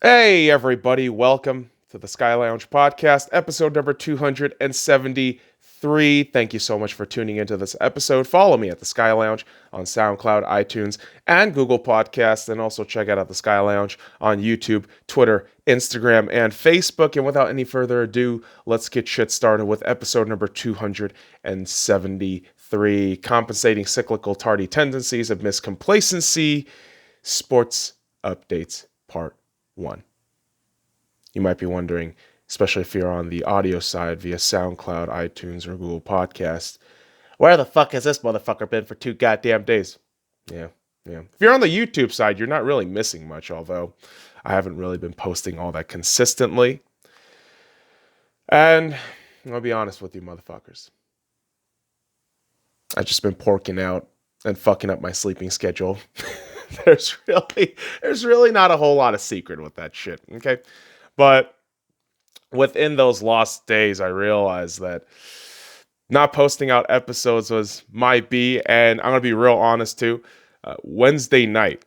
Hey, everybody, welcome to the SkyLounge podcast, episode number 273. Thank you so much for tuning into this episode. Follow me at the SkyLounge on SoundCloud, iTunes, and Google Podcasts, and also check out the SkyLounge on YouTube, Twitter, Instagram, and Facebook. And without any further ado, let's get shit started with episode number 273, Compensating Cyclical Tardy Tendencies, Amidst Complacency, Sports Updates, Part 1. You might be wondering, especially if you're on the audio side via SoundCloud, iTunes, or Google Podcasts, where the fuck has this motherfucker been for 2 goddamn days? Yeah. If you're on the YouTube side, you're not really missing much, although I haven't really been posting all that consistently. And I'll be honest with you, motherfuckers. I've just been porking out and fucking up my sleeping schedule. There's really not a whole lot of secret with that shit, okay? But within those lost days, I realized that not posting out episodes might be, and I'm going to be real honest too, Wednesday night,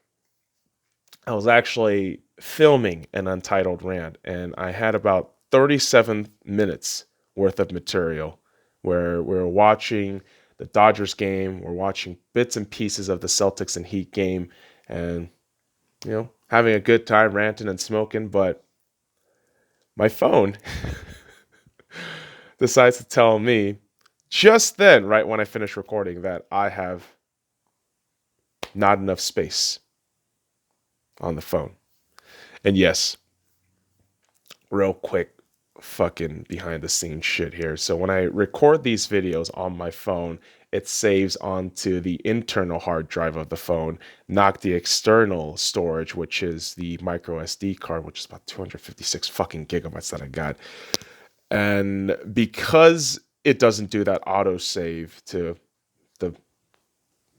I was actually filming an Untitled Rant, and I had about 37 minutes worth of material where we're watching the Dodgers game, we're watching bits and pieces of the Celtics and Heat game, and, having a good time ranting and smoking, but my phone decides to tell me just then, right when I finish recording, that I have not enough space on the phone. And yes, real quick fucking behind the scenes shit here. So when I record these videos on my phone, it saves onto the internal hard drive of the phone, not the external storage, which is the micro SD card, which is about 256 fucking gigabytes that I got. And because it doesn't do that autosave to the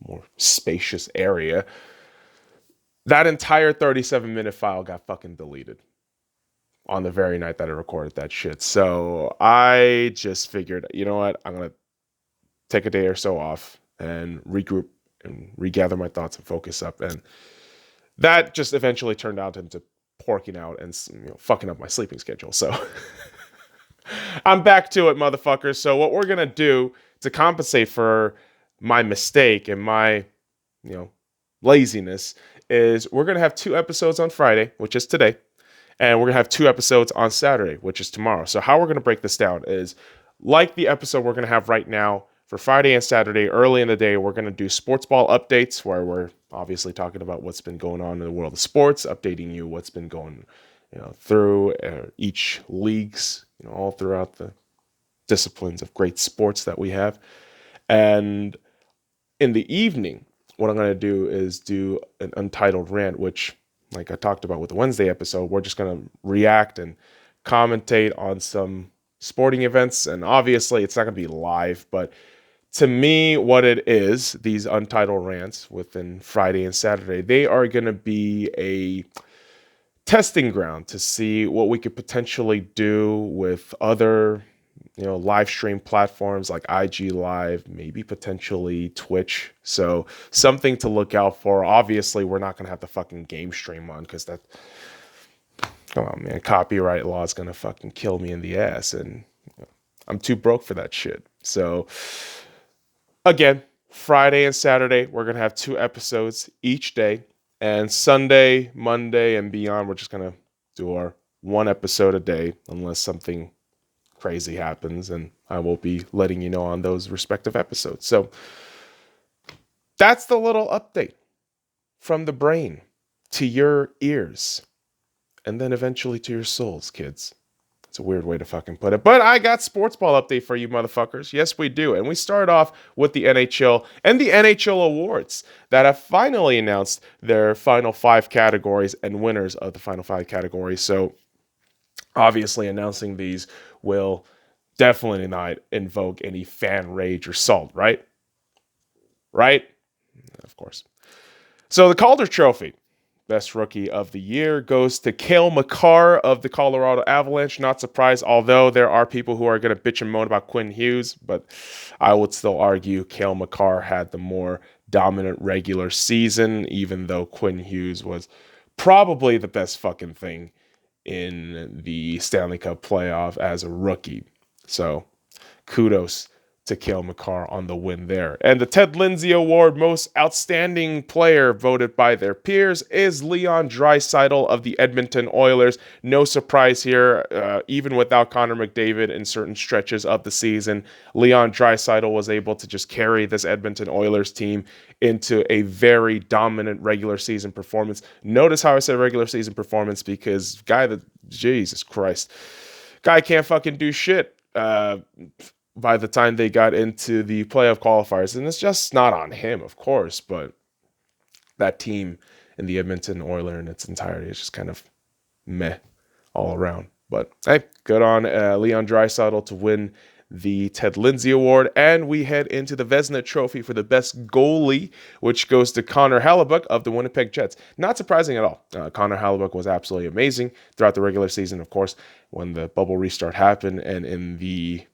more spacious area, that entire 37-minute file got fucking deleted on the very night that I recorded that shit. So I just figured, you know what, I'm going to take a day or so off and regroup and regather my thoughts and focus up. And that just eventually turned out into porking out and fucking up my sleeping schedule. So I'm back to it, motherfuckers. So what we're going to do to compensate for my mistake and my, laziness is we're going to have 2 episodes on Friday, which is today. And we're going to have 2 episodes on Saturday, which is tomorrow. So how we're going to break this down is, like the episode we're going to have right now, for Friday and Saturday, early in the day, we're going to do sports ball updates, where we're obviously talking about what's been going on in the world of sports, updating you what's been going through each leagues, all throughout the disciplines of great sports that we have. And in the evening, what I'm going to do is do an Untitled Rant, which, like I talked about with the Wednesday episode, we're just going to react and commentate on some sporting events. And obviously, it's not going to be live, but to me, what it is, these Untitled Rants within Friday and Saturday, they are going to be a testing ground to see what we could potentially do with other, live stream platforms like IG Live, maybe potentially Twitch. So something to look out for. Obviously, we're not going to have the fucking game stream on because that, come on, man, copyright law is going to fucking kill me in the ass. And I'm too broke for that shit. So again, Friday and Saturday, we're going to have 2 episodes each day. And Sunday, Monday, and beyond, we're just going to do our 1 episode a day unless something crazy happens. And I will be letting you know on those respective episodes. So that's the little update from the brain to your ears. And then eventually to your souls, kids. It's a weird way to fucking put it. But I got sports ball update for you motherfuckers. Yes, we do. And we start off with the NHL and the NHL Awards that have finally announced their final 5 categories and winners of the final 5 categories. So obviously announcing these will definitely not invoke any fan rage or salt, right? Right? Of course. So the Calder Trophy. Best Rookie of the Year goes to Cale Makar of the Colorado Avalanche. Not surprised, although there are people who are going to bitch and moan about Quinn Hughes, but I would still argue Cale Makar had the more dominant regular season, even though Quinn Hughes was probably the best fucking thing in the Stanley Cup playoff as a rookie. So kudos to Cale Makar on the win there. And the Ted Lindsay Award Most Outstanding Player, voted by their peers, is Leon Draisaitl of the Edmonton Oilers. No surprise here, even without Connor McDavid in certain stretches of the season, Leon Draisaitl was able to just carry this Edmonton Oilers team into a very dominant regular season performance. Notice how I said regular season performance, because Jesus Christ, guy can't fucking do shit. By the time they got into the playoff qualifiers. And it's just not on him, of course, but that team in the Edmonton Oilers in its entirety is just kind of meh all around. But hey, good on Leon Draisaitl to win the Ted Lindsay Award. And we head into the Vezina Trophy for the best goalie, which goes to Connor Hellebuyck of the Winnipeg Jets. Not surprising at all. Connor Hellebuyck was absolutely amazing throughout the regular season, of course, when the bubble restart happened, and in the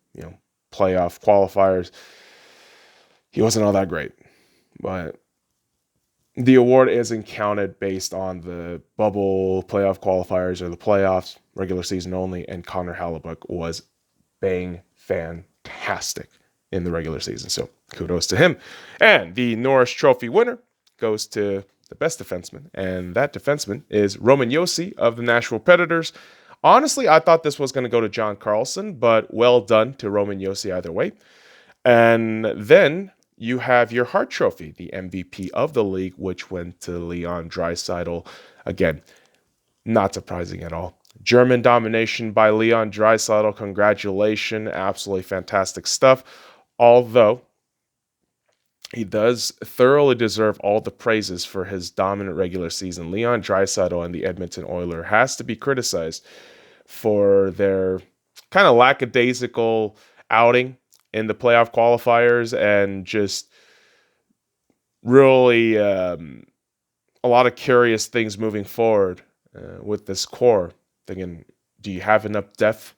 playoff qualifiers, he wasn't all that great. But the award isn't counted based on the bubble playoff qualifiers or the playoffs, regular season only, and Connor Hellebuyck was fantastic in the regular season. So kudos to him. And the Norris Trophy winner goes to the best defenseman, and that defenseman is Roman Josi of the Nashville Predators. Honestly, I thought this was going to go to John Carlson, but well done to Roman Josi either way. And then you have your Hart Trophy, the MVP of the league, which went to Leon Draisaitl. Again, not surprising at all. German domination by Leon Draisaitl. Congratulations. Absolutely fantastic stuff. Although he does thoroughly deserve all the praises for his dominant regular season. Leon Draisaitl and the Edmonton Oilers has to be criticized for their kind of lackadaisical outing in the playoff qualifiers, and just really a lot of curious things moving forward with this core. Thinking, do you have enough depth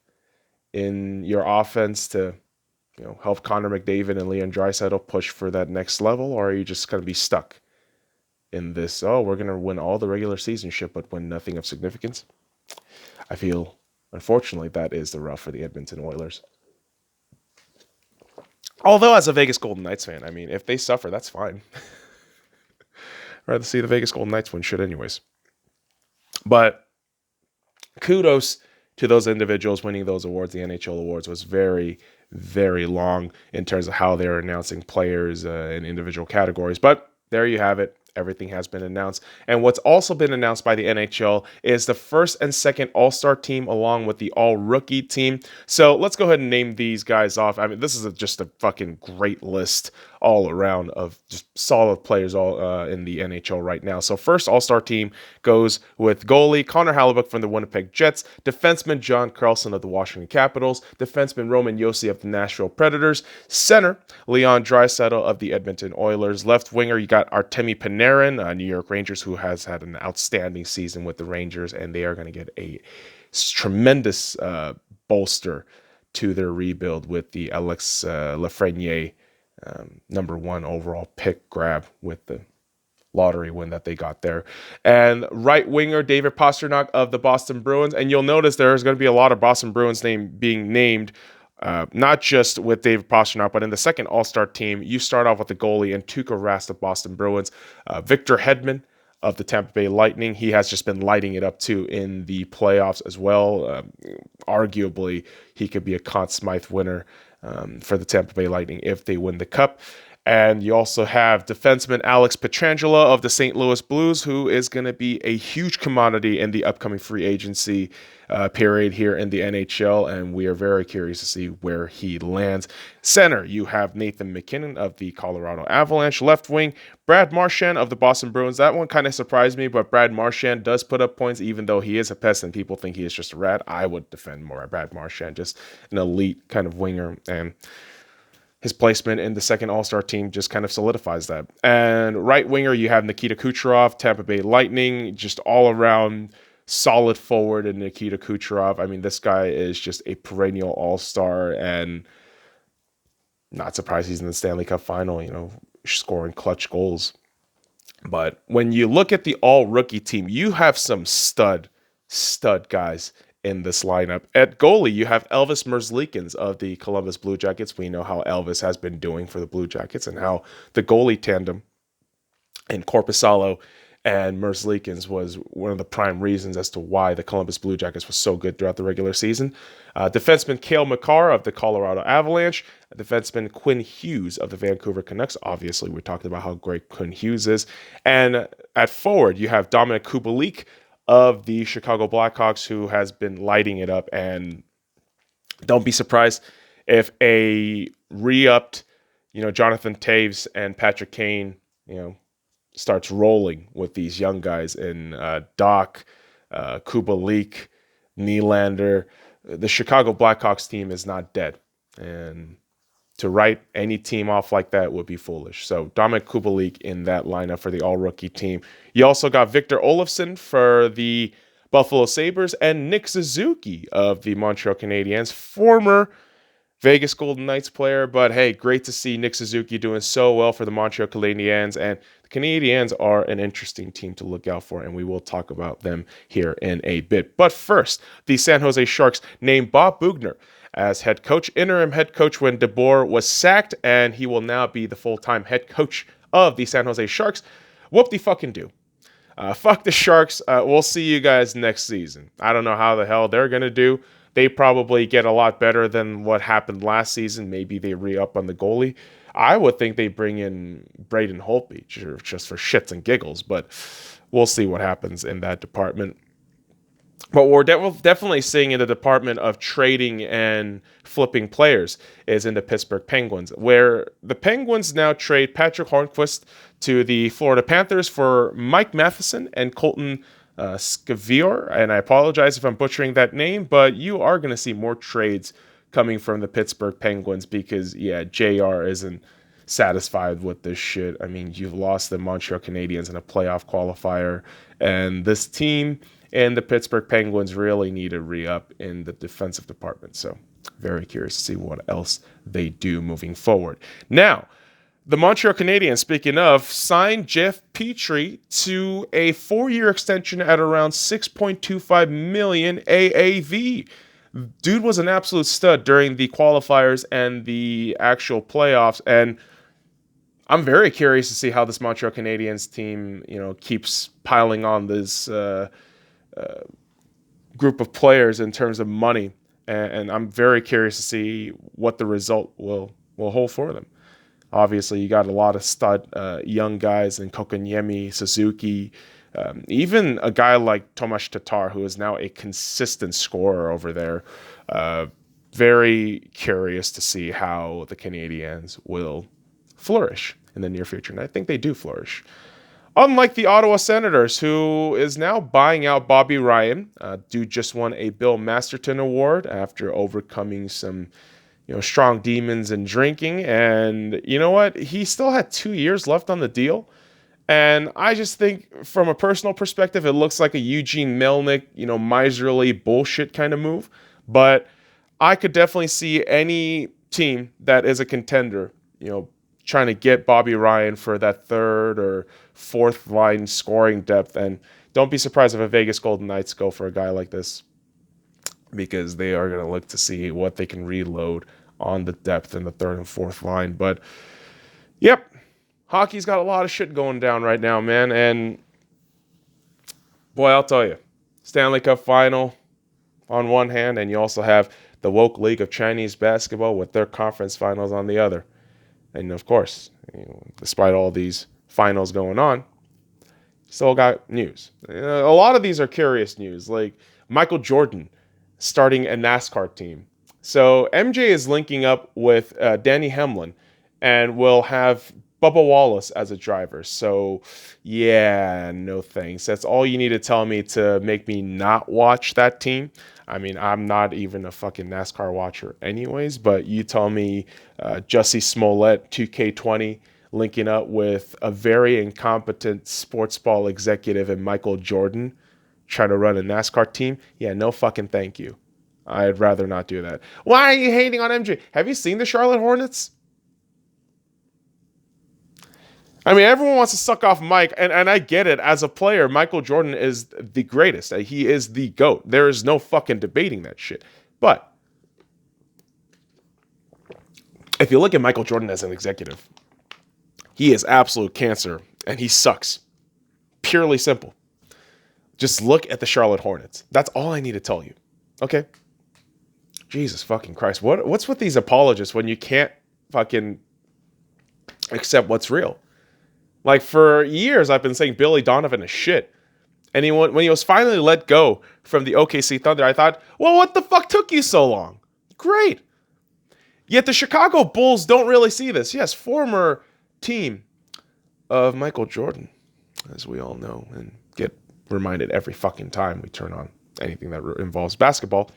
in your offense to help Connor McDavid and Leon Draisaitl push for that next level, or are you just going to be stuck in this, we're going to win all the regular season shit but win nothing of significance? I feel, unfortunately, that is the rough for the Edmonton Oilers. Although, as a Vegas Golden Knights fan, I mean, if they suffer, that's fine. I'd rather see the Vegas Golden Knights win shit anyways. But kudos to those individuals winning those awards. The NHL Awards was very, very long in terms of how they're announcing players in individual categories. But there you have it. Everything has been announced. And what's also been announced by the NHL is the first and second All-Star team along with the All-Rookie team. So let's go ahead and name these guys off. I mean, this is just a fucking great list all around of just solid players all in the NHL right now. So first All-Star team goes with goalie Connor Hellebuyck from the Winnipeg Jets, defenseman John Carlson of the Washington Capitals, defenseman Roman Josi of the Nashville Predators, center Leon Draisaitl of the Edmonton Oilers, left winger you got Artemi Panarin, New York Rangers, who has had an outstanding season with the Rangers, and they are going to get a tremendous bolster to their rebuild with the Alex Lafreniere number 1 overall pick grab with the lottery win that they got there. And right winger David Pastrnak of the Boston Bruins. And you'll notice there's going to be a lot of Boston Bruins being named, not just with David Pastrnak, but in the second All-Star team. You start off with the goalie and Tuukka Rask of Boston Bruins, Victor Hedman of the Tampa Bay Lightning. He has just been lighting it up too in the playoffs as well. Arguably, he could be a Conn Smythe winner for the Tampa Bay Lightning if they win the Cup. And you also have defenseman Alex Pietrangelo of the St. Louis Blues, who is going to be a huge commodity in the upcoming free agency period here in the NHL, and we are very curious to see where he lands. Center, you have Nathan MacKinnon of the Colorado Avalanche. Left wing, Brad Marchand of the Boston Bruins. That one kind of surprised me, but Brad Marchand does put up points, even though he is a pest and people think he is just a rat. I would defend more Brad Marchand, just an elite kind of winger, and his placement in the second All-Star team just kind of solidifies that. And right winger, you have Nikita Kucherov, Tampa Bay Lightning, just all around solid forward in Nikita Kucherov. I mean, this guy is just a perennial All-Star, and not surprised he's in the Stanley Cup final, scoring clutch goals. But when you look at the All-Rookie team, you have some stud stud guys in this lineup. At goalie, you have Elvis Merzlikins of the Columbus Blue Jackets. We know how Elvis has been doing for the Blue Jackets and how the goalie tandem in Korpisalo and Merzlikins was one of the prime reasons as to why the Columbus Blue Jackets was so good throughout the regular season. Defenseman Cale Makar of the Colorado Avalanche. Defenseman Quinn Hughes of the Vancouver Canucks. Obviously, we talked about how great Quinn Hughes is. And at forward, you have Dominik Kubalik of the Chicago Blackhawks, who has been lighting it up. And don't be surprised if a re-upped, Jonathan Taves and Patrick Kane, starts rolling with these young guys in Doc, Kubalik, Nylander. The Chicago Blackhawks team is not dead. And to write any team off like that would be foolish. So Dominik Kubalik in that lineup for the all-rookie team. You also got Victor Olofsson for the Buffalo Sabres and Nick Suzuki of the Montreal Canadiens, former Vegas Golden Knights player. But hey, great to see Nick Suzuki doing so well for the Montreal Canadiens. And the Canadiens are an interesting team to look out for, and we will talk about them here in a bit. But first, the San Jose Sharks named Bob Boughner as head coach, interim head coach when DeBoer was sacked, and he will now be the full-time head coach of the San Jose Sharks. Whoop-de-fucking-do. Fuck the Sharks. We'll see you guys next season. I don't know how the hell they're going to do. They probably get a lot better than what happened last season. Maybe they re-up on the goalie. I would think they bring in Braden Holtby just for shits and giggles, but we'll see what happens in that department. But what we're definitely seeing in the department of trading and flipping players is in the Pittsburgh Penguins, where the Penguins now trade Patrick Hornquist to the Florida Panthers for Mike Matheson and Colton Sceviour. And I apologize if I'm butchering that name, but you are going to see more trades coming from the Pittsburgh Penguins because, JR isn't satisfied with this shit. I mean, you've lost the Montreal Canadiens in a playoff qualifier, and this team and the Pittsburgh Penguins really need a re-up in the defensive department. So very curious to see what else they do moving forward. Now, the Montreal Canadiens, speaking of, signed Jeff Petrie to a 4-year extension at around $6.25 million AAV. Dude was an absolute stud during the qualifiers and the actual playoffs, and I'm very curious to see how this Montreal Canadiens team, keeps piling on this group of players in terms of money, and I'm very curious to see what the result will hold for them. Obviously, you got a lot of stud young guys in Kokoniemi, Suzuki, even a guy like Tomas Tatar, who is now a consistent scorer over there. Very curious to see how the Canadiens will flourish in the near future, and I think they do flourish. Unlike the Ottawa Senators, who is now buying out Bobby Ryan. Dude just won a Bill Masterton Award after overcoming some strong demons and drinking. And you know what? He still had 2 years left on the deal. And I just think from a personal perspective, it looks like a Eugene Melnick, miserly bullshit kind of move. But I could definitely see any team that is a contender, trying to get Bobby Ryan for that third or fourth line scoring depth. And don't be surprised if a Vegas Golden Knights go for a guy like this, because they are going to look to see what they can reload on the depth in the third and fourth line. But yep, hockey's got a lot of shit going down right now, man. And boy, I'll tell you, Stanley Cup final on one hand, and you also have the woke league of Chinese basketball with their conference finals on the other. And of course, despite all these finals going on, still got news. A lot of these are curious news, like Michael Jordan starting a NASCAR team. So MJ is linking up with Danny Hamlin and will have Bubba Wallace as a driver. So yeah, no thanks. That's all you need to tell me to make me not watch that team. I mean, I'm not even a fucking NASCAR watcher anyways, but you tell me Jussie Smollett, 2K20, linking up with a very incompetent sports ball executive and Michael Jordan trying to run a NASCAR team. Yeah, no fucking thank you. I'd rather not do that. Why are you hating on MJ? Have you seen the Charlotte Hornets? I mean, everyone wants to suck off Mike, and I get it. As a player, Michael Jordan is the greatest. He is the GOAT. There is no fucking debating that shit. But if you look at Michael Jordan as an executive, he is absolute cancer, and he sucks. Purely simple. Just look at the Charlotte Hornets. That's all I need to tell you. Okay? Jesus fucking Christ. What's with these apologists when you can't fucking accept what's real? Like, for years, I've been saying Billy Donovan is shit. And when he was finally let go from the OKC Thunder, I thought, well, what the fuck took you so long? Great. Yet the Chicago Bulls don't really see this. Yes, former team of Michael Jordan, as we all know, and get reminded every fucking time we turn on anything that involves basketball.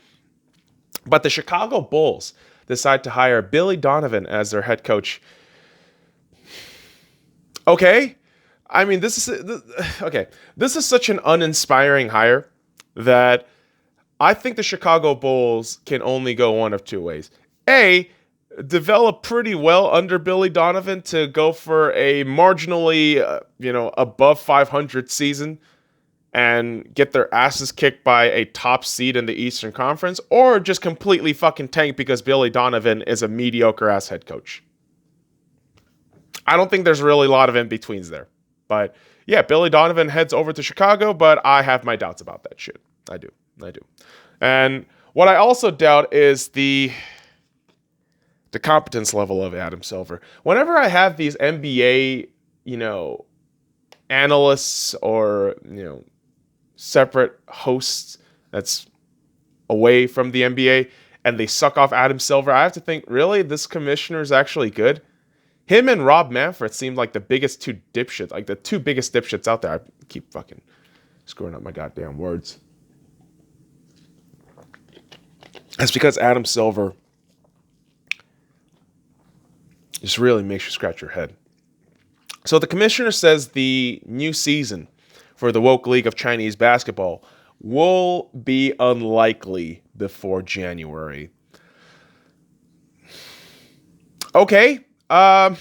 But the Chicago Bulls decide to hire Billy Donovan as their head coach. Okay, I mean, this is such an uninspiring hire that I think the Chicago Bulls can only go one of two ways. A, develop pretty well under Billy Donovan to go for a marginally, above 500 season and get their asses kicked by a top seed in the Eastern Conference, or just completely fucking tank because Billy Donovan is a mediocre ass head coach. I don't think there's really a lot of in-betweens there. But yeah, Billy Donovan heads over to Chicago, but I have my doubts about that shit. I do. And what I also doubt is the competence level of Adam Silver. Whenever I have these NBA, analysts or, separate hosts that's away from the NBA and they suck off Adam Silver, I have to think, really, this commissioner is actually good? Him and Rob Manfred seemed like the biggest two dipshits, like the two biggest dipshits out there. I keep fucking screwing up my goddamn words. That's because Adam Silver just really makes you scratch your head. So the commissioner says the new season for the Woke League of Chinese Basketball will be unlikely before January. Okay. And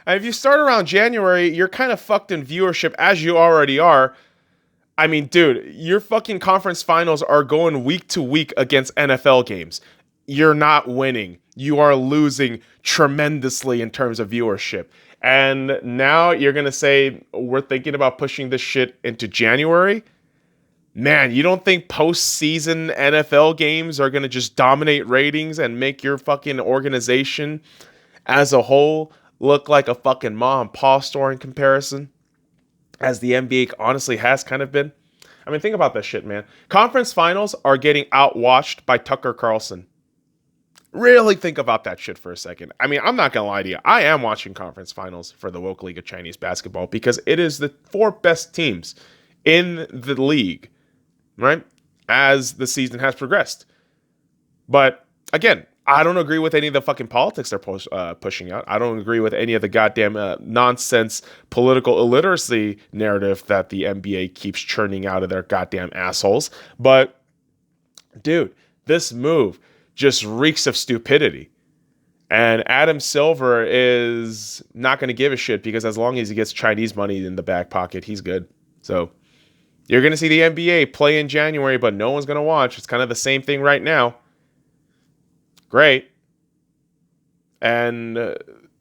if you start around January, you're kind of fucked in viewership, as you already are. I mean, dude, your fucking conference finals are going week to week against NFL games. You're not winning. You are losing tremendously in terms of viewership. And now you're going to say, we're thinking about pushing this shit into January? Man, you don't think postseason NFL games are going to just dominate ratings and make your fucking organization as a whole look like a fucking mom and pop store in comparison, as the NBA honestly has kind of been? I mean, think about that shit, man. Conference finals are getting outwatched by Tucker Carlson. Really think about that shit for a second. I mean, I'm not going to lie to you. I am watching conference finals for the Woke League of Chinese Basketball because it is the four best teams in the league, right, as the season has progressed. But again, I don't agree with any of the fucking politics they're pushing out. I don't agree with any of the goddamn nonsense political illiteracy narrative that the NBA keeps churning out of their goddamn assholes. But, dude, this move just reeks of stupidity. And Adam Silver is not going to give a shit because as long as he gets Chinese money in the back pocket, he's good. So you're going to see the NBA play in January, but no one's going to watch. It's kind of the same thing right now. Great. And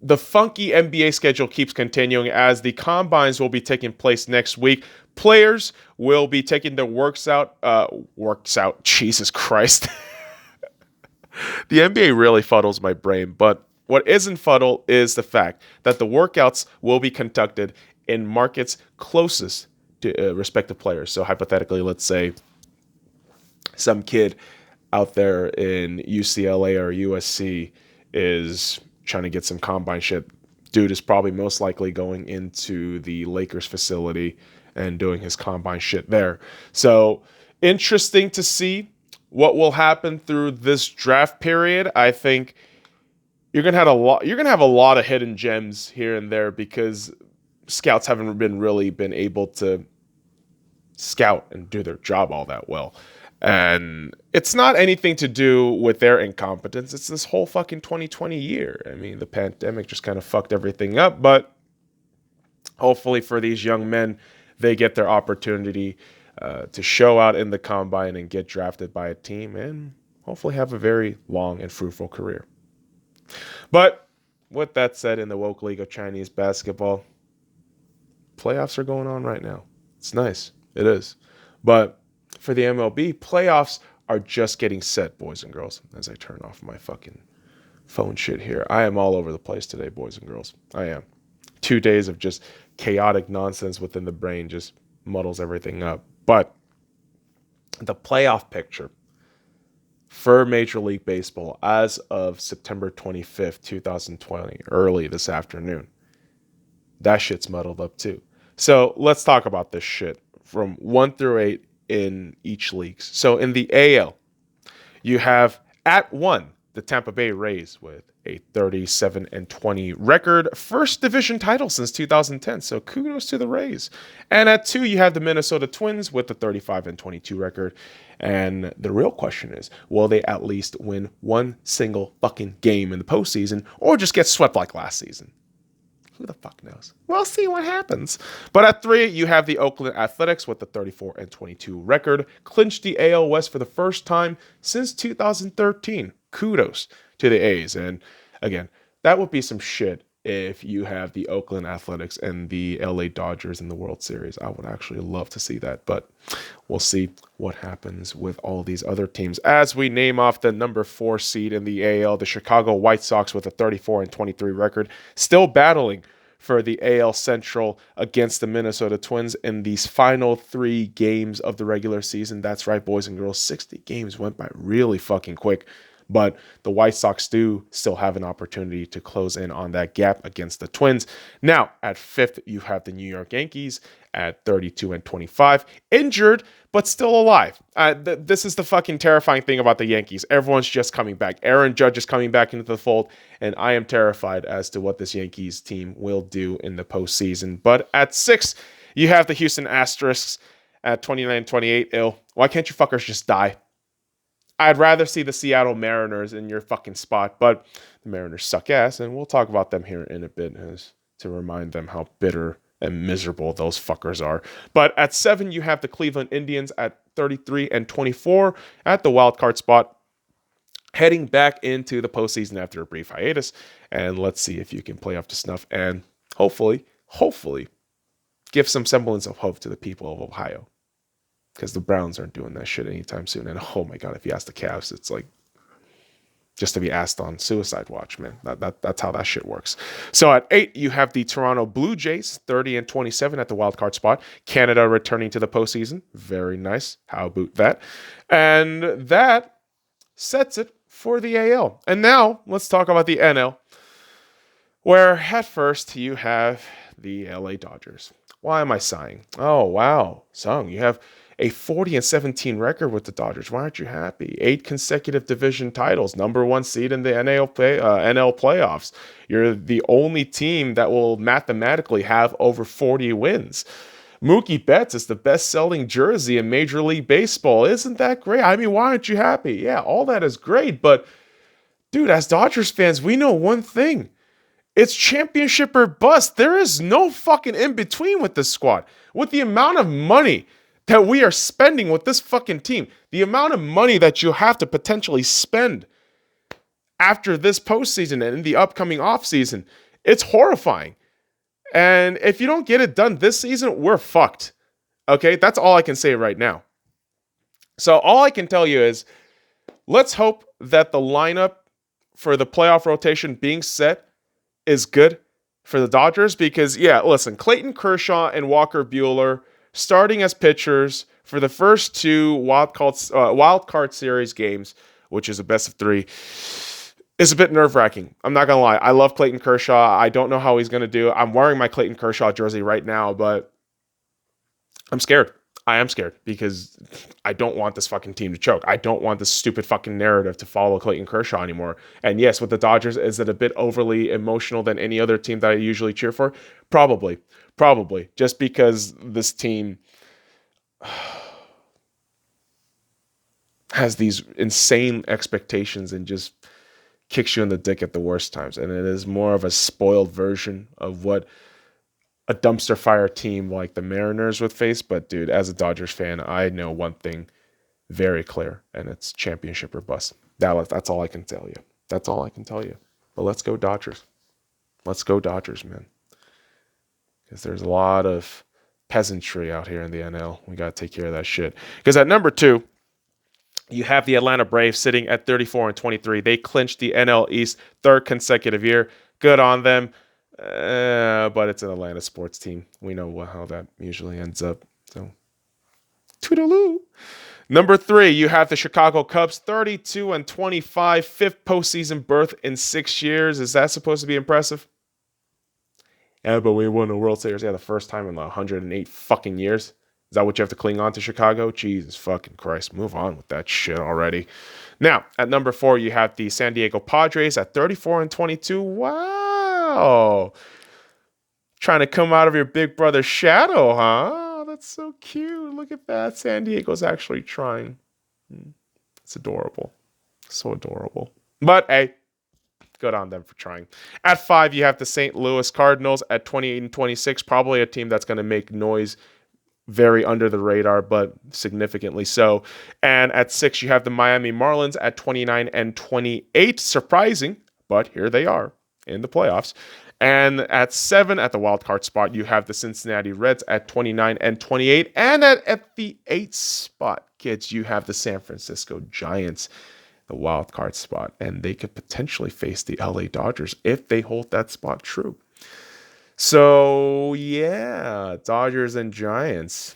the funky NBA schedule keeps continuing as the combines will be taking place next week. Players will be taking their works out. Jesus Christ. The NBA really fuddles my brain, but what isn't fuddle is the fact that the workouts will be conducted in markets closest to respective players. So hypothetically, let's say some kid out there in UCLA or USC is trying to get some combine shit. Dude is probably most likely going into the Lakers facility and doing his combine shit there. So interesting to see what will happen through this draft period. I think you're gonna have a lot of hidden gems here and there because scouts haven't been able to scout and do their job all that well. And it's not anything to do with their incompetence. It's this whole fucking 2020 year. I mean, the pandemic just kind of fucked everything up, but hopefully for these young men, they get their opportunity to show out in the combine and get drafted by a team and hopefully have a very long and fruitful career. But with that said, in the woke league of Chinese basketball, playoffs are going on right now. It's nice. It is. But for the MLB, playoffs are just getting set, boys and girls, as I turn off my fucking phone shit here. I am all over the place today, boys and girls. I am. 2 days of just chaotic nonsense within the brain just muddles everything up. But the playoff picture for Major League Baseball as of September 25th, 2020, early this afternoon, that shit's muddled up too. So let's talk about this shit from 1 through 8 in each league. So in the AL, you have at 1, the Tampa Bay Rays with a 37-20 record, first division title since 2010. So kudos to the Rays. And at 2, you have the Minnesota Twins with the 35-22 record. And the real question is, will they at least win one single fucking game in the postseason or just get swept like last season? Who the fuck knows? We'll see what happens. But at 3, you have the Oakland Athletics with the 34-22 record, clinched the AL West for the first time since 2013. Kudos to the A's. And again, that would be some shit if you have the Oakland Athletics and the LA Dodgers in the World Series. I would actually love to see that, but we'll see what happens with all these other teams. As we name off the number 4 seed in the AL, the Chicago White Sox with a 34-23 record, still battling for the AL Central against the Minnesota Twins in these final 3 games of the regular season. That's right, boys and girls, 60 games went by really fucking quick. But the White Sox do still have an opportunity to close in on that gap against the Twins. Now, at 5th, you have the New York Yankees at 32-25. Injured, but still alive. This is the fucking terrifying thing about the Yankees. Everyone's just coming back. Aaron Judge is coming back into the fold, and I am terrified as to what this Yankees team will do in the postseason. But at 6, you have the Houston Asterisks at 29-28. Why can't you fuckers just die? I'd rather see the Seattle Mariners in your fucking spot, but the Mariners suck ass, and we'll talk about them here in a bit to remind them how bitter and miserable those fuckers are. But at 7, you have the Cleveland Indians at 33-24 at the wild card spot, heading back into the postseason after a brief hiatus. And let's see if you can play up to snuff and hopefully give some semblance of hope to the people of Ohio. Because the Browns aren't doing that shit anytime soon. And oh my God, if you ask the Cavs, it's like just to be asked on suicide watch, man. That's how that shit works. So at 8, you have the Toronto Blue Jays, 30-27 at the wild card spot. Canada returning to the postseason. Very nice. How about that? And that sets it for the AL. And now let's talk about the NL, where at first you have the LA Dodgers. Why am I sighing? Oh, wow. Sung, you have a 40-17 record with the Dodgers. Why aren't you happy? 8 consecutive division titles, number 1 seed in the NL playoffs. You're the only team that will mathematically have over 40 wins. Mookie Betts is the best-selling jersey in Major League Baseball. Isn't that great? I mean, why aren't you happy? Yeah, all that is great, but dude, as Dodgers fans, we know one thing. It's championship or bust. There is no fucking in-between with this squad. With the amount of money that we are spending with this fucking team, the amount of money that you have to potentially spend after this postseason and in the upcoming offseason, it's horrifying. And if you don't get it done this season, we're fucked. Okay, that's all I can say right now. So all I can tell you is, let's hope that the lineup for the playoff rotation being set is good for the Dodgers because, yeah, listen, Clayton Kershaw and Walker Buehler starting as pitchers for the first 2 wild card series games, which is a best of 3, is a bit nerve-wracking. I'm not going to lie. I love Clayton Kershaw. I don't know how he's going to do. I'm wearing my Clayton Kershaw jersey right now, but I'm scared. I am scared because I don't want this fucking team to choke. I don't want this stupid fucking narrative to follow Clayton Kershaw anymore. And yes, with the Dodgers, is it a bit overly emotional than any other team that I usually cheer for? Probably. Just because this team has these insane expectations and just kicks you in the dick at the worst times. And it is more of a spoiled version of what a dumpster fire team like the Mariners would face. But dude, as a Dodgers fan, I know one thing very clear, and it's championship or bust. That's all I can tell you. That's all I can tell you. But let's go Dodgers. Let's go Dodgers, man. Because there's a lot of peasantry out here in the NL. We got to take care of that shit. Because at number 2, you have the Atlanta Braves sitting at 34-23. They clinched the NL East 3rd consecutive year. Good on them. But it's an Atlanta sports team. We know how that usually ends up. So, toodaloo. Number 3, you have the Chicago Cubs, 32-25, 5th postseason berth in 6 years. Is that supposed to be impressive? Yeah, but we won the World Series. Yeah, the first time in 108 fucking years. Is that what you have to cling on to, Chicago? Jesus fucking Christ. Move on with that shit already. Now, at number 4, you have the San Diego Padres at 34-22. Wow. Trying to come out of your big brother's shadow, huh? Oh, that's so cute. Look at that. San Diego's actually trying. It's adorable. So adorable. But, hey, good on them for trying. At 5, you have the St. Louis Cardinals at 28-26. Probably a team that's going to make noise very under the radar, but significantly so. And at 6, you have the Miami Marlins at 29-28. Surprising, but here they are in the playoffs. And at 7, at the wild card spot, you have the Cincinnati Reds at 29-28. And at the 8th spot, kids, you have the San Francisco Giants, the wild card spot. And they could potentially face the LA Dodgers if they hold that spot true. So, yeah, Dodgers and Giants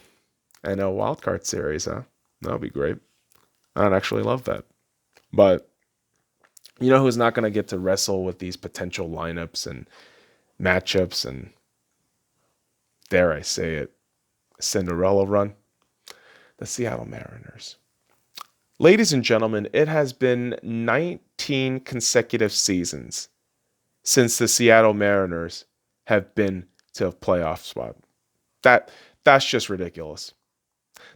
and a wild card series, huh? That would be great. I'd actually love that. But you know who's not going to get to wrestle with these potential lineups and matchups and, dare I say it, Cinderella run? The Seattle Mariners. Ladies and gentlemen, it has been 19 consecutive seasons since the Seattle Mariners have been to a playoff spot. That's just ridiculous.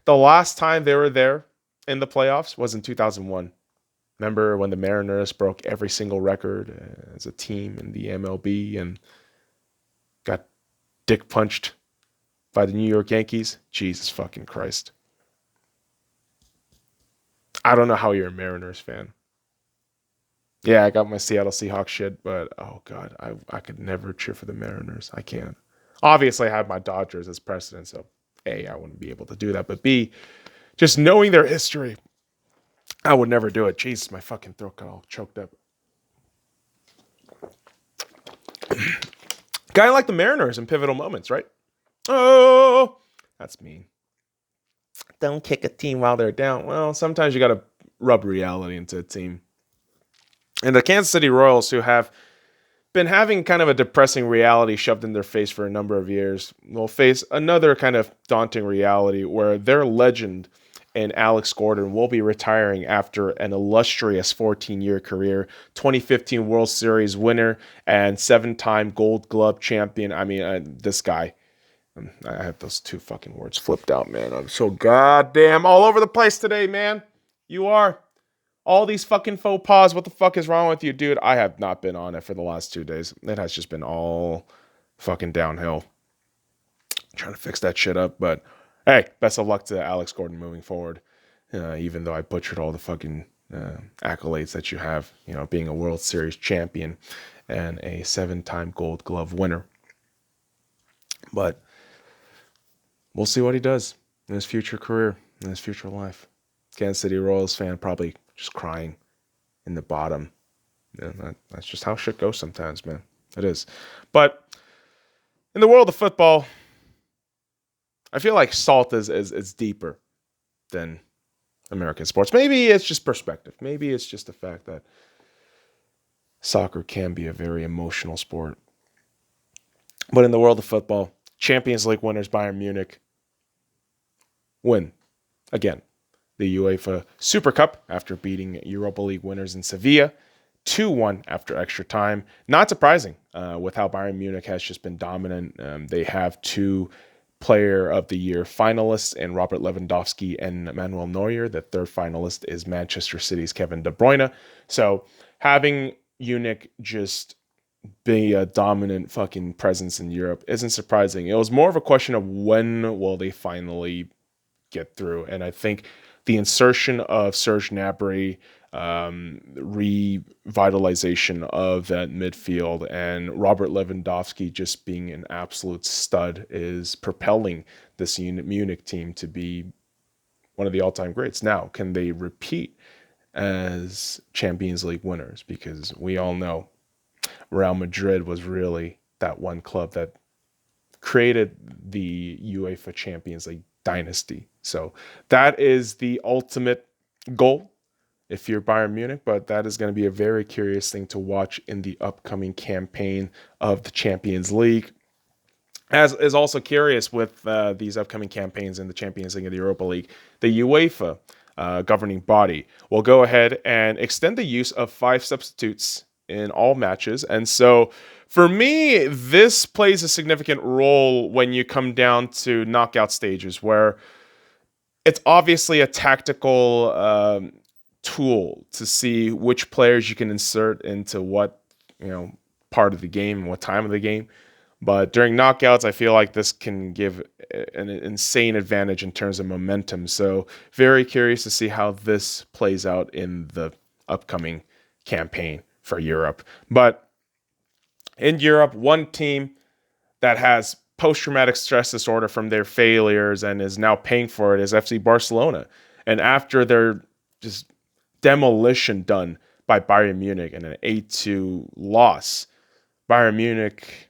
The last time they were there in the playoffs was in 2001. Remember when the Mariners broke every single record as a team in the MLB and got dick punched by the New York Yankees? Jesus fucking Christ. I don't know how you're a Mariners fan. Yeah, I got my Seattle Seahawks shit, but oh God, I could never cheer for the Mariners. I can't. Obviously, I have my Dodgers as precedent, so A, I wouldn't be able to do that. But B, just knowing their history, I would never do it. Jesus, my fucking throat got all choked up. Kind of like the Mariners in pivotal moments, right? Oh, that's mean. Don't kick a team while they're down. Well, sometimes you got to rub reality into a team. And the Kansas City Royals, who have been having kind of a depressing reality shoved in their face for a number of years, will face another kind of daunting reality where their legend in Alex Gordon will be retiring after an illustrious 14-year career, 2015 World Series winner and 7-time Gold Glove champion. I mean, this guy. I have those 2 fucking words flipped out, man. I'm so goddamn all over the place today, man. You are. All these fucking faux pas. What the fuck is wrong with you, dude? I have not been on it for the last 2 days. It has just been all fucking downhill. I'm trying to fix that shit up. But hey, best of luck to Alex Gordon moving forward. Even though I butchered all the fucking accolades that you have. You know, being a World Series champion and a 7-time Gold Glove winner. But we'll see what he does in his future career, in his future life. Kansas City Royals fan probably just crying in the bottom. Yeah, that's just how shit goes sometimes, man. It is. But in the world of football, I feel like salt is deeper than American sports. Maybe it's just perspective. Maybe it's just the fact that soccer can be a very emotional sport. But in the world of football, Champions League winners Bayern Munich win again the UEFA Super Cup after beating Europa League winners in Sevilla 2-1 after extra time. Not surprising with how Bayern Munich has just been dominant. They have 2 Player of the Year finalists in Robert Lewandowski and Manuel Neuer. The 3rd finalist is Manchester City's Kevin De Bruyne. So having Munich just be a dominant fucking presence in Europe isn't surprising. It was more of a question of when will they finally get through. And I think the insertion of Serge Gnabry, revitalization of that midfield, and Robert Lewandowski just being an absolute stud is propelling this Munich team to be one of the all-time greats. Now, can they repeat as Champions League winners? Because we all know Real Madrid was really that one club that created the UEFA Champions League dynasty. So that is the ultimate goal if you're Bayern Munich, but that is going to be a very curious thing to watch in the upcoming campaign of the Champions League. As is also curious with these upcoming campaigns in the Champions League and the Europa League, the UEFA governing body will go ahead and extend the use of 5 substitutes in all matches. And so for me, this plays a significant role when you come down to knockout stages, where it's obviously a tactical tool to see which players you can insert into what, part of the game and what time of the game. But during knockouts, I feel like this can give an insane advantage in terms of momentum. So very curious to see how this plays out in the upcoming campaign for Europe. But in Europe, one team that has post-traumatic stress disorder from their failures and is now paying for it is FC Barcelona. And after their just demolition done by Bayern Munich in an 8-2 loss, Bayern Munich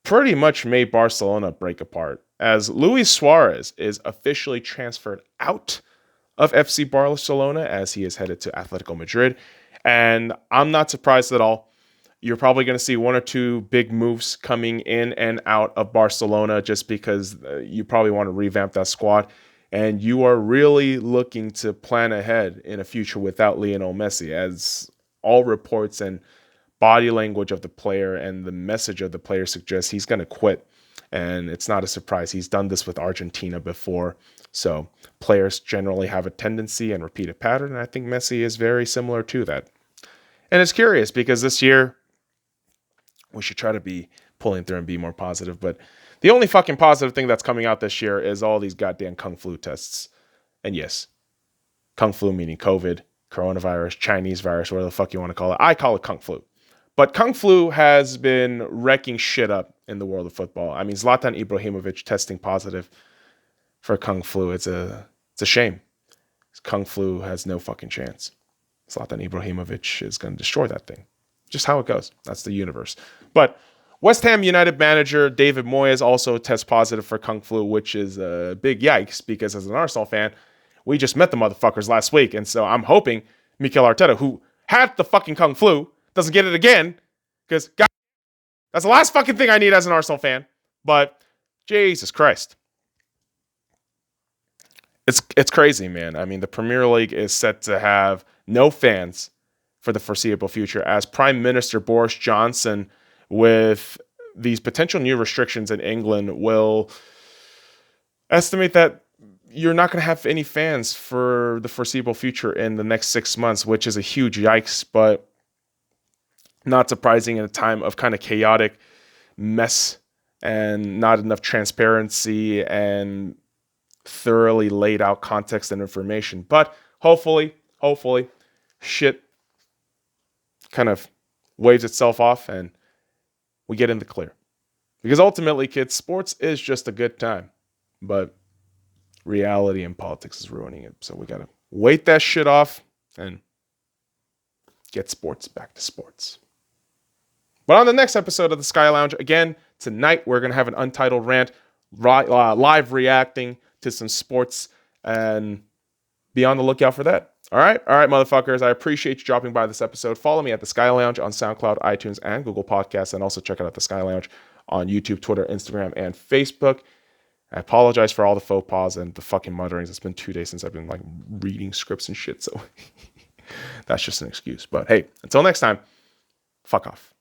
pretty much made Barcelona break apart, as Luis Suarez is officially transferred out of FC Barcelona as he is headed to Atletico Madrid. And I'm not surprised at all. You're probably going to see 1 or 2 big moves coming in and out of Barcelona just because you probably want to revamp that squad. And you are really looking to plan ahead in a future without Lionel Messi, as all reports and body language of the player and the message of the player suggests he's going to quit. And it's not a surprise. He's done this with Argentina before. So players generally have a tendency and repeat a pattern. And I think Messi is very similar to that. And it's curious because this year we should try to be pulling through and be more positive. But the only fucking positive thing that's coming out this year is all these goddamn Kung Flu tests. And yes, Kung Flu meaning COVID, coronavirus, Chinese virus, whatever the fuck you want to call it. I call it Kung Flu. But Kung Flu has been wrecking shit up in the world of football. I mean, Zlatan Ibrahimovic testing positive for Kung Flu. It's a shame. Kung Flu has no fucking chance. Zlatan Ibrahimovic is going to destroy that thing. Just how it goes. That's the universe. But West Ham United manager David Moyes also tests positive for Kung Flu, which is a big yikes because as an Arsenal fan, we just met the motherfuckers last week. And so I'm hoping Mikel Arteta, who had the fucking Kung Flu, doesn't get it again, because that's the last fucking thing I need as an Arsenal fan. But Jesus Christ. It's crazy, man. I mean, the Premier League is set to have no fans for the foreseeable future, as Prime Minister Boris Johnson, with these potential new restrictions in England, will estimate that you're not going to have any fans for the foreseeable future in the next 6 months, which is a huge yikes, but not surprising in a time of kind of chaotic mess and not enough transparency and thoroughly laid out context and information. But hopefully, shit kind of waves itself off and we get in the clear. Because ultimately, kids, sports is just a good time. But reality and politics is ruining it. So we got to wait that shit off and get sports back to sports. But on the next episode of the Sky Lounge, again, tonight we're going to have an untitled rant, live reacting to some sports, and be on the lookout for that. All right, motherfuckers. I appreciate you dropping by this episode. Follow me at the Sky Lounge on SoundCloud, iTunes, and Google Podcasts, and also check out the Sky Lounge on YouTube, Twitter, Instagram, and Facebook. I apologize for all the faux pas and the fucking mutterings. It's been 2 days since I've been reading scripts and shit, so that's just an excuse. But hey, until next time, fuck off.